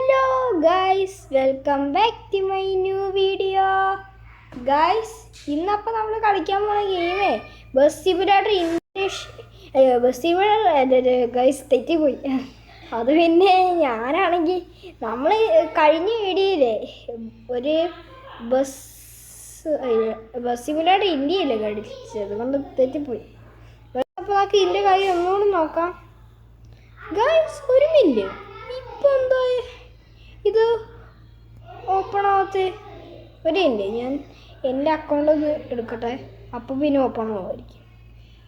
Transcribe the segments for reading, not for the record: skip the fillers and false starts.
Hello guys, welcome back to my new video. Guys, ഇന്നപ്പോൾ നമ്മൾ കളിക്കാൻ പോകുന്ന ഗെയിമേ bus simulator English. Bus simulator guys, തെറ്റിപ്പോയി. അത് പിന്നെ ഞാനാണെങ്കിൽ നമ്മൾ കഴിഞ്ഞ വീഡിയോയിലെ ഒരു ബസ് സിമുലേറ്റർ ഇന്ത്യയിലെ കളിച്ചത് കൊണ്ട് തെറ്റിപ്പോയി. അപ്പോൾ നമുക്ക് ഇതിൻ്റെ കാര്യം ഒന്നുകൂടി നോക്കാം. ഗൈസ്, ഒരു മിനിറ്റ്, ഇപ്പം എന്താ ഇത് ഓപ്പൺ ആവാത്ത? ഒരു മിനിറ്റ്, ഞാൻ എൻ്റെ അക്കൗണ്ട് ഒന്ന് എടുക്കട്ടെ, അപ്പം പിന്നെ ഓപ്പൺ ആവുമായിരിക്കും.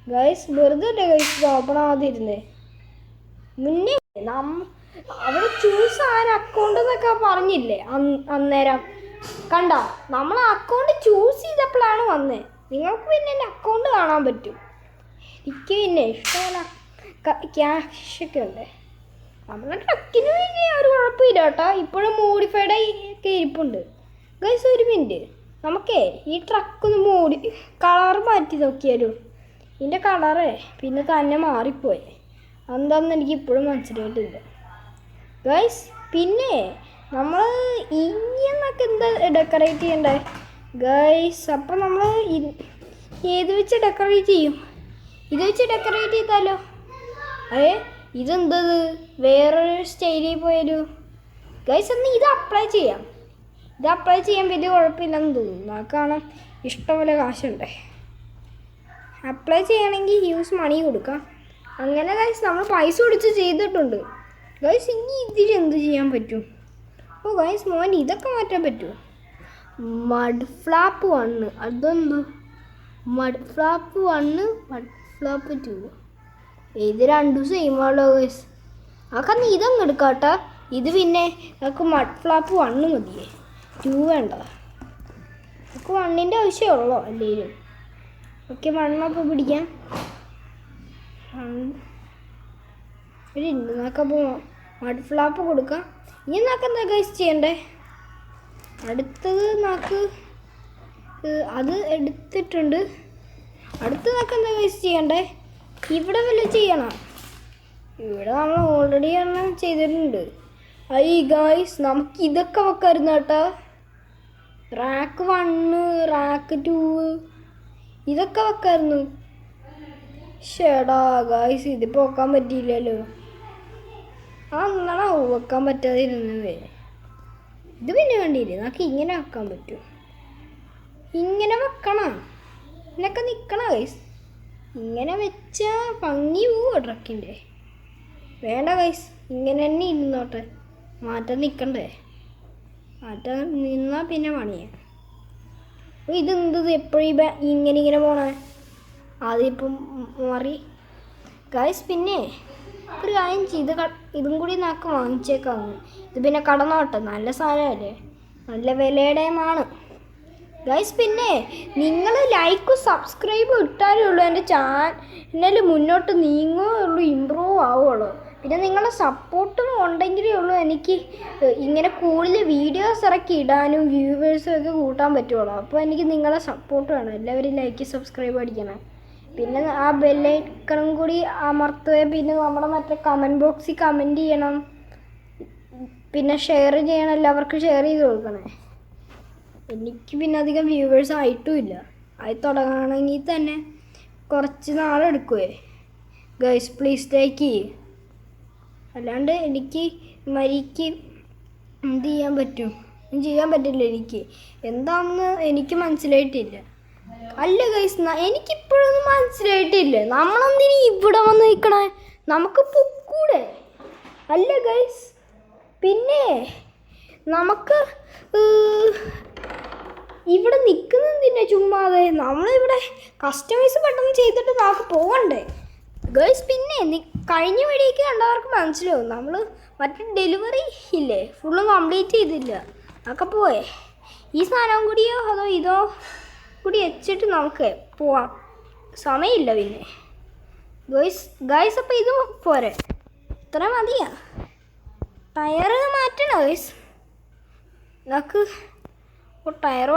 ഗൈസ്, വെറുതെ അല്ലേ ഗൈസ് ഇത് ഓപ്പൺ ആവാതിരുന്നേ? മുന്നേ അവിടെ ചൂസ് ആൻ അക്കൗണ്ട് എന്നൊക്കെ പറഞ്ഞില്ലേ അന്നേരം? കണ്ട, നമ്മൾ അക്കൗണ്ട് ചൂസ് ചെയ്തപ്പോഴാണ് വന്നത്. നിങ്ങൾക്ക് പിന്നെ എൻ്റെ അക്കൗണ്ട് കാണാൻ പറ്റും. എനിക്ക് പിന്നെ ഇഷ്ടമല്ല, ക്യാഷൊക്കെ ഉണ്ട്. നമ്മളെ ട്രക്കിന് പിന്നെ ഒരു കുഴപ്പമില്ല കേട്ടോ, ഇപ്പോഴും മോഡിഫൈഡ് ഒക്കെ ഇരിപ്പുണ്ട്. ഗൈസ്, ഒരു മിനിറ്റ്, നമുക്കേ ഈ ട്രക്കൊന്ന് കളർ മാറ്റി നോക്കിയാലോ? ഇതിൻ്റെ കളറേ പിന്നെ തന്നെ മാറിപ്പോയി. എന്താണെന്ന് എനിക്ക് ഇപ്പോഴും മനസ്സിലായിട്ടില്ല. ഗൈസ്, പിന്നെ നമ്മൾ ഇനിയെന്നൊക്കെ എന്താ ഡെക്കറേറ്റ് ചെയ്യണ്ടേ? ഗൈസ്, അപ്പം നമ്മൾ ഏത് വെച്ച് ഡെക്കറേറ്റ് ചെയ്യും? ഇത് വെച്ച് ഡെക്കറേറ്റ് ചെയ്താലോ? ഇതെന്തത് വേറൊരു സ്റ്റൈലിൽ പോയാലോ? ഗൈസ്, എന്നാൽ ഇത് അപ്ലൈ ചെയ്യാം. ഇത് അപ്ലൈ ചെയ്യാൻ വലിയ കുഴപ്പമില്ലെന്ന് തോന്നുന്നു. കാരണം ഇഷ്ടംപോലെ കാശുണ്ടേ. അപ്ലൈ ചെയ്യണമെങ്കിൽ യൂസ് മണി കൊടുക്കാം. അങ്ങനെ ഗൈസ്, നമ്മൾ പൈസ കൊടുത്ത് ചെയ്തിട്ടുണ്ട്. ഗൈസ്, ഇനി ഇതിലെന്ത് ചെയ്യാൻ പറ്റും? ഓ ഗൈസ്, മോൻ ഇതൊക്കെ മാറ്റാൻ പറ്റുമോ? മഡ് ഫ്ലാപ്പ് 1, അതെന്ത്? മഡ് ഫ്ലാപ്പ് 1, മഡ് ഫ്ലാപ്പ് 2, ഇത് രണ്ടും സെയിം ആണല്ലോ ഗൈസ്. ആക്കന്ന് ഇതങ്ങ് എടുക്കാട്ടോ. ഇത് പിന്നെ നമുക്ക് മഡ് ഫ്ലാപ്പ് 1 മതിയേ, 2 വേണ്ട. നമുക്ക് 1ൻ്റെ ആവശ്യമുള്ളോ എന്തെങ്കിലും? ഓക്കെ, 1 അപ്പോൾ പിടിക്കാം. ഒരു നമുക്കപ്പോൾ മഡ് ഫ്ലാപ്പ് കൊടുക്കാം. ഇനി നമുക്ക് എന്താ ഗൈസ് ചെയ്യണ്ടേ? അടുത്തത് നമുക്ക് അത് എടുത്തിട്ടുണ്ട്. അടുത്ത് നമുക്ക് എന്താ ഗൈസ് ചെയ്യണ്ടേ? ഇവിടെ വല്ല ചെയ്യണം. ഇവിടെ നമ്മൾ ഓൾറെഡി എണ്ണം ചെയ്തിട്ടുണ്ട്. ഗായ്സ്, നമുക്ക് ഇതൊക്കെ വെക്കാമായിരുന്നു കേട്ടോ. റാക്ക് 1, റാക്ക് 2 ഇതൊക്കെ വെക്കാമായിരുന്നു. ഷേടാ ഗായ്സ്, ഇതിപ്പോൾ വെക്കാൻ പറ്റിയില്ലല്ലോ. എന്നാണോ വെക്കാൻ പറ്റാതിരുന്നത്? ഇത് പിന്നെ വേണ്ടിയില്ലേ? നമുക്ക് ഇങ്ങനെ വെക്കാൻ പറ്റും. ഇങ്ങനെ വെക്കണം, ഇതിനൊക്കെ നിൽക്കണം ഗൈസ്. ഇങ്ങനെ വെച്ചാൽ ഭംഗി പോവോ ട്രക്കിൻ്റെ? വേണ്ട ഗൈസ്, ഇങ്ങനെ തന്നെ ഇരുന്നോട്ടെ. മാറ്റാൻ നിൽക്കണ്ടേ? മാറ്റാൻ നിന്നാൽ പിന്നെ പണിയാ. ഇതെന്തത് എപ്പോഴും ഇങ്ങനെ പോണേ? അതിപ്പം മാറി ഗൈസ്. പിന്നെ ഒരു കാര്യം ചെയ്ത് ഇതും കൂടി നാക്ക് വാങ്ങിച്ചേക്കാന്ന്. ഇത് പിന്നെ കടന്നോട്ടെ, നല്ല സാധനമല്ലേ, നല്ല വിലയുടെയുമാണ് ഗൈസ്. പിന്നെ നിങ്ങൾ ലൈക്കും സബ്സ്ക്രൈബും ഇട്ടാലേ ഉള്ളൂ എൻ്റെ ചാനൽ മുന്നോട്ട് നീങ്ങുകയുള്ളൂ, ഇമ്പ്രൂവ് ആവുകയുള്ളൂ. പിന്നെ നിങ്ങളുടെ സപ്പോർട്ടും ഉണ്ടെങ്കിലേ ഉള്ളൂ എനിക്ക് ഇങ്ങനെ കൂടുതൽ വീഡിയോസ് ഇറക്കി ഇടാനും വ്യൂവേഴ്സും ഒക്കെ കൂട്ടാൻ പറ്റുള്ളൂ. അപ്പോൾ എനിക്ക് നിങ്ങളുടെ സപ്പോർട്ട് വേണം. എല്ലാവരും ലൈക്ക് സബ്സ്ക്രൈബ് അടിക്കണം. പിന്നെ ആ ബെല്ലൈക്കണും കൂടി അമർത്തുക. പിന്നെ നമ്മുടെ മറ്റേ കമൻറ്റ് ബോക്സിൽ കമൻറ്റ് ചെയ്യണം. പിന്നെ ഷെയർ ചെയ്യണം, എല്ലാവർക്കും ഷെയർ ചെയ്ത് കൊടുക്കണേ. എനിക്ക് പിന്നെ അധികം വ്യൂവേഴ്സ് ആയിട്ടുമില്ല. അത് തുടങ്ങണമെങ്കിൽ തന്നെ കുറച്ച് നാളെടുക്കുമേ. ഗൈസ്, പ്ലീസ് ലൈക്ക് ചെയ്യ്. അല്ലാണ്ട് എനിക്ക് മരിക്ക് എന്ത് ചെയ്യാൻ പറ്റും? ചെയ്യാൻ പറ്റില്ല. എനിക്ക് എന്താണെന്ന് എനിക്ക് മനസ്സിലായിട്ടില്ല. അല്ല ഗൈസ്, എനിക്കിപ്പോഴൊന്നും മനസ്സിലായിട്ടില്ല. നമ്മളെന്തിനീ ഇവിടെ വന്ന് നിൽക്കണേ? നമുക്ക് പൊക്കൂടെ? അല്ല ഗൈസ്, പിന്നെ നമുക്ക് ഇവിടെ നിൽക്കുന്നതിൻ്റെ ചുമ്മാതെ നമ്മളിവിടെ കസ്റ്റമൈസ് പെട്ടെന്ന് ചെയ്തിട്ട് നമുക്ക് പോകണ്ടേ ഗൈസ്? പിന്നെ കഴിഞ്ഞ വീഡിയോക്ക് കണ്ടവർക്ക് മനസ്സിലാവും, നമ്മൾ മറ്റേ ഡെലിവറി ഇല്ലേ ഫുള്ള് കംപ്ലീറ്റ് ചെയ്തില്ല. അതൊക്കെ പോയേ. ഈ സാധനം കൂടിയോ അതോ ഇതോ കൂടി വെച്ചിട്ട് നമുക്ക് പോവാം. സമയമില്ല പിന്നെ ഗൈസ്. അപ്പോൾ ഇത് പോരെ, ഇത്ര മതിയാ? ടയറ് മാറ്റണോ ഗൈസ്? നമുക്ക് ടയർ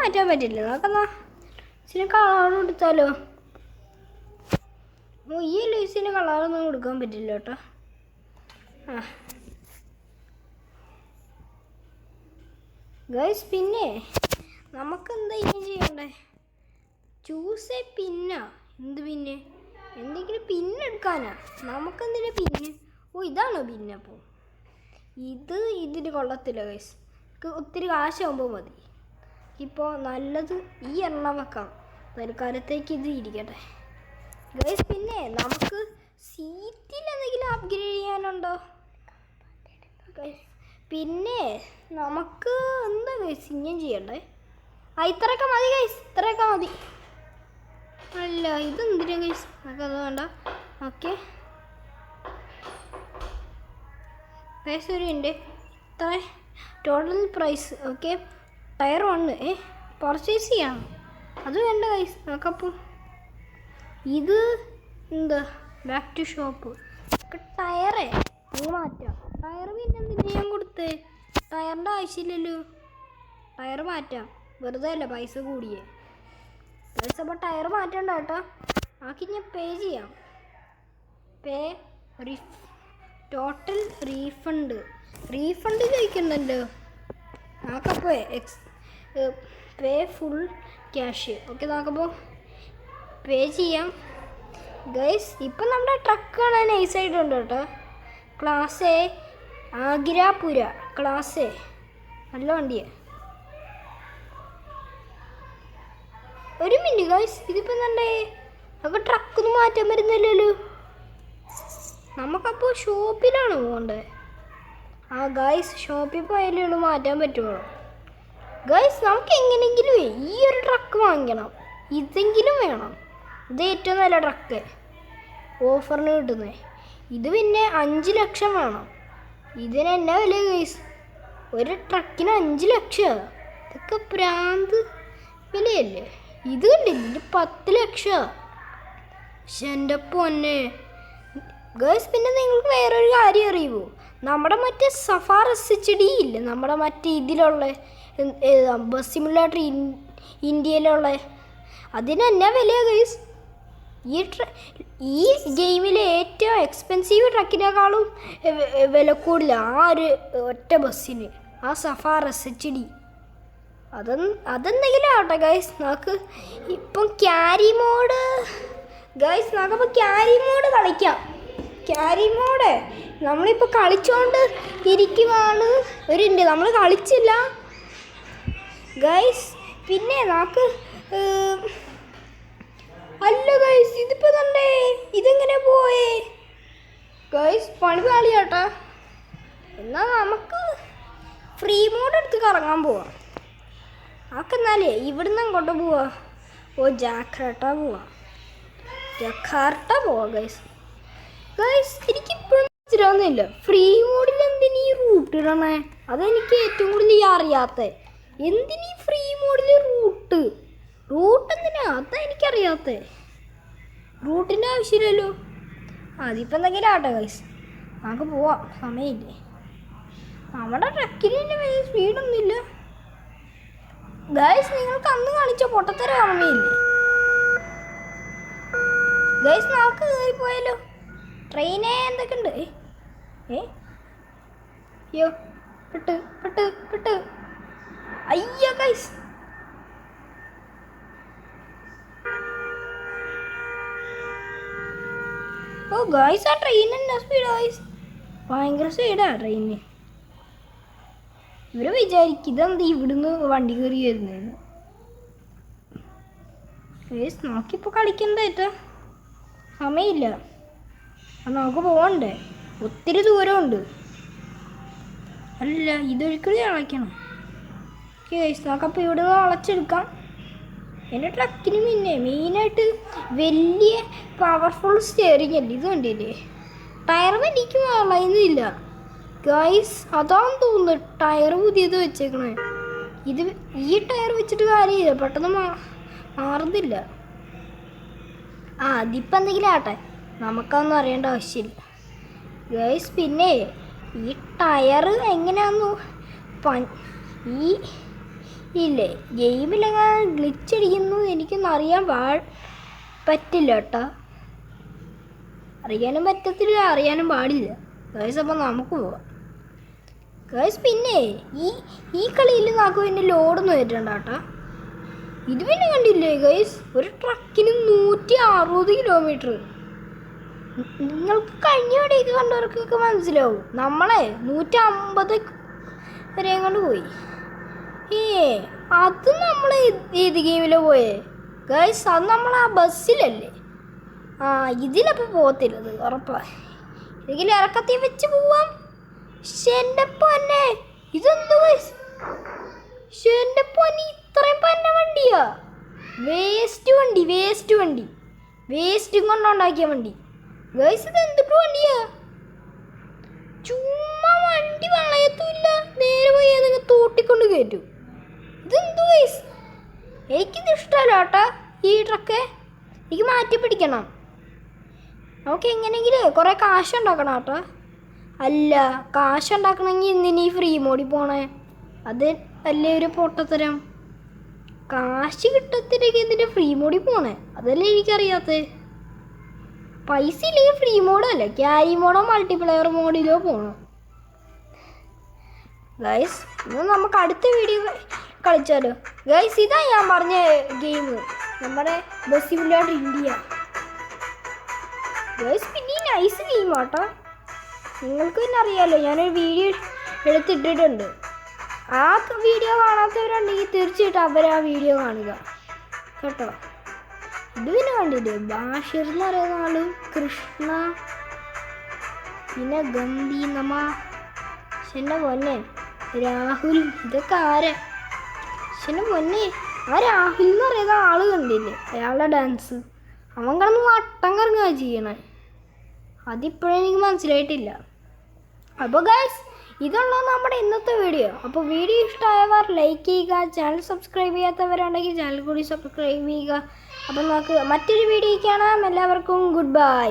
മാറ്റാൻ പറ്റില്ല. നമുക്കെന്നാ ഇച്ചിരി കളർ കൊടുത്താലോ? ഈ ലൂസിന് കളറൊന്നും കൊടുക്കാൻ പറ്റില്ല കേട്ടോ. ഗൈസ് പിന്നെ നമുക്ക് എന്താ ഇനി ചെയ്യണ്ടേ? ചൂസ് എ പിന്നാ. എന്ത് പിന്നെ? എന്തെങ്കിലും പിന്നെടുക്കാനാ? നമുക്കെന്തിനാ പിന്നെ? ഓ ഇതാണോ പിന്നെ? അപ്പോൾ ഇതിന് കൊള്ളത്തില്ല ഗൈസ്. ഒത്തിരി കാശാകുമ്പോൾ മതി. ഇപ്പോൾ നല്ലത് ഈ എണ്ണം വെക്കാം. തൽക്കാലത്തേക്ക് ഇത് ഇരിക്കട്ടെ ഗൈസ്. പിന്നെ നമുക്ക് സീറ്റിൽ എന്തെങ്കിലും അപ്ഗ്രേഡ് ചെയ്യാനുണ്ടോ ഗൈസ്? പിന്നെ നമുക്ക് എന്താ ഗൈസ് ഇങ്ങനെ ചെയ്യണ്ടേ? ഇത്രയൊക്കെ മതി ഗൈസ്, ഇത്രയൊക്കെ മതി. അല്ല ഇതെന്തിനാ ഗൈസ്? നമുക്കത് വേണ്ട. ഓക്കെ ഗൈസ് ഒരു ഉണ്ട് ഇത്ര total price. Okay tyre 1 purchase ചെയ്യണം. അത് വേണ്ട ഗൈസ്. നമുക്കപ്പോൾ ഇത് എന്താ ബാക്ക് ടു ഷോപ്പ്. ടയറേ അങ്ങ് മാറ്റാം. ടയർ പിന്നെ എന്തിനാ ഞാൻ കൊടുത്തേ? ടയറിൻ്റെ ആവശ്യമില്ലല്ലോ. ടയർ മാറ്റാം. വെറുതെ അല്ല പൈസ കൂടിയേ പൈസ. അപ്പോൾ ടയർ മാറ്റണ്ട കേട്ടോ. ആക്കി ഞാൻ പേ ചെയ്യാം. പേ ടോട്ടൽ റീഫണ്ട് ചോദിക്കുന്നുണ്ടല്ലോ. നമുക്കപ്പോൾ പേ ഫുൾ ക്യാഷ്. ഓക്കെ നമുക്കപ്പോൾ പേ ചെയ്യാം ഗൈസ്. ഇപ്പം നമ്മുടെ ട്രക്ക് കാണാൻ നൈസായിട്ടുണ്ട് കേട്ടോ. ക്ലാസ് എ ആഗ്രാപുര. ക്ലാസ് എ നല്ല വണ്ടിയാണ്. ഒരു മിനിറ്റ് ഗൈസ്, ഇതിപ്പോൾ എന്താണ്ടേ? നമുക്ക് ട്രക്കൊന്നും മാറ്റാൻ പറ്റുന്നില്ലല്ലോ. നമുക്കപ്പോൾ ഷോപ്പിലാണ് പോകണ്ടേ? ഗൈസ് ഷോപ്പിൽ പോയാലേ മാറ്റാൻ പറ്റുള്ളൂ ഗൈസ്. നമുക്ക് എങ്ങനെയെങ്കിലും ഈ ഒരു ട്രക്ക് വാങ്ങിക്കണം. ഇതെങ്കിലും വേണം. ഇത് ഏറ്റവും നല്ല ട്രക്ക് ഓഫറിന് കിട്ടുന്നത്. ഇത് പിന്നെ 5 ലക്ഷം വേണം. ഇതിന് എന്നാ വില ഗൈസ്? ഒരു ട്രക്കിന് 5 ലക്ഷം. ഇതൊക്കെ പ്രാന്ത് വിലയല്ലേ? ഇത് കണ്ടില്ല, ഇത് 10 ലക്ഷം. എൻ്റെ പൊന്നെ ഗേൾസ്. പിന്നെ നിങ്ങൾക്ക് വേറൊരു കാര്യം അറിയുമോ? നമ്മുടെ മറ്റേ സഫാർ SHD ഇല്ലേ, നമ്മുടെ മറ്റേ ഇതിലുള്ള ബസ് സിമുലേറ്റർ ഇന്ത്യയിലുള്ള, അതിന് എന്നാ വിലയാണ് ഗേൾസ്? ഈ ഗെയിമിലെ ഏറ്റവും എക്സ്പെൻസീവ് ട്രക്കിനേക്കാളും വില കൂടുതൽ ആ ഒരു ഒറ്റ ബസ്സിന്, ആ സഫാർ SHD. അതെന്തെങ്കിലും ആവട്ടെ ഗൈസ്. നമുക്ക് ഇപ്പം ക്യാരി മോഡ് ഗൈസ്, നമുക്കിപ്പോൾ ക്യാരി മോഡ് കളിക്കാം. ക്യാരി മോഡ് നമ്മളിപ്പോൾ കളിച്ചുകൊണ്ട് ഇരിക്കുവാണ്. നമ്മൾ കളിച്ചില്ല ഗൈസ്. പിന്നെ നമുക്ക് അല്ല ഗൈസ്, ഇതിപ്പോൾ തന്നെ ഇതെങ്ങനെ പോയേ ഗൈസ്? പണി പാളിയാട്ടാ. എന്നാൽ നമുക്ക് ഫ്രീ മോഡ് എടുത്ത് കറങ്ങാൻ പോവാം. നമുക്ക് എന്നാലേ ഇവിടുന്ന് അങ്ങോട്ട് പോവാ. ജക്കാർട്ട പോവാ ഗൈസ്. എനിക്കിപ്പോഴും മനസ്സിലാവുന്നില്ല, ഫ്രീ മോഡിൽ എന്തിനീ റൂട്ട് ഇടണേ? അതെനിക്ക് ഏറ്റവും കൂടുതൽ അറിയാത്ത. എന്തിനീ ഫ്രീ മോഡിൽ റൂട്ട് എന്തിനാ? അതാ എനിക്കറിയാത്ത. റൂട്ടിൻ്റെ ആവശ്യമില്ലല്ലോ. അതിപ്പോൾ എന്തെങ്കിലും ആട്ടെ ഗൈസ്, നമുക്ക് പോവാം. സമയമില്ലേ. നമ്മുടെ ട്രക്കിന് തന്നെ വലിയ സ്പീഡൊന്നുമില്ല ഗൈസ്. നിങ്ങൾക്ക് അന്ന് കാണിച്ച പൊട്ടത്തര ഓർമ്മയില്ലേ ഗൈസ്? നമുക്ക് കയറി പോയാലോ? ട്രെയിനേ എന്തൊക്കെ ഉണ്ട്? അയ്യോ പെട്ട് അയ്യോ ഗൈസ്. ഗൈസ് ആ ട്രെയിൻ എന്നാ സ്പീഡാ ഗൈസ്? ഭയങ്കര സ്പീഡാ ട്രെയിനിന്. ഇവര് വിചാരിക്കും ഇതെന്ത് ഇവിടുന്ന് വണ്ടി കയറി വരുന്നതെന്ന്. ഗൈസ് നമുക്കിപ്പോൾ കളിക്കണ്ടേറ്റാ, സമയമില്ല. നമുക്ക് പോകണ്ടേ? ഒത്തിരി ദൂരമുണ്ട്. അല്ല ഇതൊരിക്കലും അളയ്ക്കണം. ഗൈസ് നമുക്കപ്പോൾ ഇവിടെ നിന്ന് അളച്ചെടുക്കാം. എൻ്റെ ട്രക്കിന് പിന്നെ മെയിനായിട്ട് വലിയ പവർഫുൾ സ്റ്റിയറിംഗ് അല്ലേ. ഇത് കണ്ടില്ലേ? ടയർ എനിക്ക് വളയുന്നില്ല ഗൈസ്. അതാന്ന് തോന്നുന്നു ടയർ പുതിയത് വെച്ചേക്കണേ. ഈ ടയർ വെച്ചിട്ട് കാര്യമില്ല, പെട്ടെന്ന് മാറുന്നില്ല. അതിപ്പോൾ എന്തെങ്കിലും ആട്ടെ, നമുക്കതൊന്നും അറിയേണ്ട ആവശ്യമില്ല ഗൈസ്. പിന്നെ ഈ ടയർ എങ്ങനെയാന്ന് ഇല്ലേ ഗെയിമിലെങ്ങനെ ഗ്ലിച്ച് അടിക്കുന്നു എനിക്കൊന്നും അറിയാൻ പറ്റില്ല കേട്ടോ. അറിയാനും പറ്റത്തില്ല, അറിയാനും പാടില്ല ഗൈസ്. അപ്പം നമുക്ക് പോവാം. ഗൈസ് പിന്നെ ഈ കളിയിൽ നമുക്ക് പിന്നെ ലോഡൊന്നും വരുന്നുണ്ട് കേട്ടോ. ഇത് പിന്നെ കണ്ടില്ലേ ഗൈസ്, ഒരു ട്രക്കിന് 160 കിലോമീറ്റർ. നിങ്ങൾക്ക് കഴിഞ്ഞ വീഡിയോക്ക് കണ്ടവർക്കൊക്കെ മനസ്സിലാവും. നമ്മളെ 150 വരെയും കൊണ്ട് പോയി. അത് നമ്മൾ ഏത് ഗെയിമിലാണ് പോയേ ഗൈസ്? അത് നമ്മൾ ആ ബസ്സിലല്ലേ? ഇതിലപ്പോൾ പോകത്തില്ലത് ഉറപ്പാണ്. ഇതിൽ ഇറക്കത്തി വെച്ച് പോവാം. എൻ്റെ പൊന്നെ, ഇതെന്ത് ഗൈസ്? എൻ്റെ പൊന്നെ, ഇത്രയും പന്ന വണ്ടിയാ? വേസ്റ്റും കൊണ്ടുണ്ടാക്കിയ വണ്ടി ഗൈസ്. ഇത് എന്തിട്ട് വണ്ടിയാ? ചുമ്മാ വണ്ടി വളയത്തുമില്ല, നേരെ പോയി ഏതെങ്കിലും തോട്ടിക്കൊണ്ട് കയറ്റും. ഇതെന്തു ഗൈസ്? എനിക്കിത് ഇഷ്ടമല്ല കേട്ടോ ഈ ട്രക്ക്. എനിക്ക് മാറ്റി പിടിക്കണം. നമുക്ക് എങ്ങനെയെങ്കിലും കുറേ കാശുണ്ടാക്കണം കേട്ടോ. അല്ല, കാശുണ്ടാക്കണമെങ്കിൽ ഇന്നിനി ഫ്രീ മോഡിൽ പോണേ. അത് അല്ലേ ഒരു പൊട്ടത്തരം. കാശ് കിട്ടത്തില്ലെങ്കിൽ എന്തിനാ ഫ്രീ മോഡിൽ പോണേ? അതല്ലേ എനിക്കറിയാത്തത്. പൈസ ഇല്ലെങ്കിൽ ഫ്രീ മോഡല്ല, ക്യാരി മോഡോ മൾട്ടിപ്ലെയർ മോഡിലോ പോകണം ഗൈസ്. ഇന്ന് നമുക്ക് അടുത്ത വീഡിയോ കളിച്ചാലോ ഗൈസ്? ഇതാ ഞാൻ പറഞ്ഞ ഗെയിം, നമ്മുടെ ബസ് സിമുലേറ്റർ ഇന്ത്യ ഗൈസ്. പിന്നെ ഈ നൈസ് ഗെയിം ആട്ടോ. നിങ്ങൾക്ക് തന്നെ അറിയാമല്ലോ, ഞാനൊരു വീഡിയോ എടുത്തിട്ടിട്ടുണ്ട്. ആ വീഡിയോ കാണാത്തവരുണ്ടെങ്കിൽ തീർച്ചയായിട്ടും ആ വീഡിയോ കാണുക കേട്ടോ. ഇത് പിന്നെ കണ്ടില്ലേ, ബാഷിർ എന്ന് പറയുന്ന ആള്, കൃഷ്ണ, പിന്നെ ഗന്ധി നമ, എൻ്റെ പൊന്നെ രാഹുൽ. ഇതൊക്കെ ആരാ? എൻ്റെ പൊന്നെ, ആ രാഹുൽ എന്ന് പറയുന്ന ആള് കണ്ടില്ലേ, അയാളുടെ ഡാൻസ്. അവൻ കിടന്ന് വട്ടം കറങ്ങുക ചെയ്യണേ. അതിപ്പോഴും എനിക്ക് മനസ്സിലായിട്ടില്ല. അപ്പോൾ ഗൈസ്, ഇതുള്ള നമ്മുടെ ഇന്നത്തെ വീഡിയോ. അപ്പോൾ വീഡിയോ ഇഷ്ടമായവർ ലൈക്ക് ചെയ്യുക, ചാനൽ സബ്സ്ക്രൈബ് ചെയ്യാത്തവരുണ്ടെങ്കിൽ ചാനൽ കൂടി സബ്സ്ക്രൈബ് ചെയ്യുക. അപ്പം നമുക്ക് മറ്റൊരു വീഡിയോ കാണാം. എല്ലാവർക്കും ഗുഡ് ബൈ.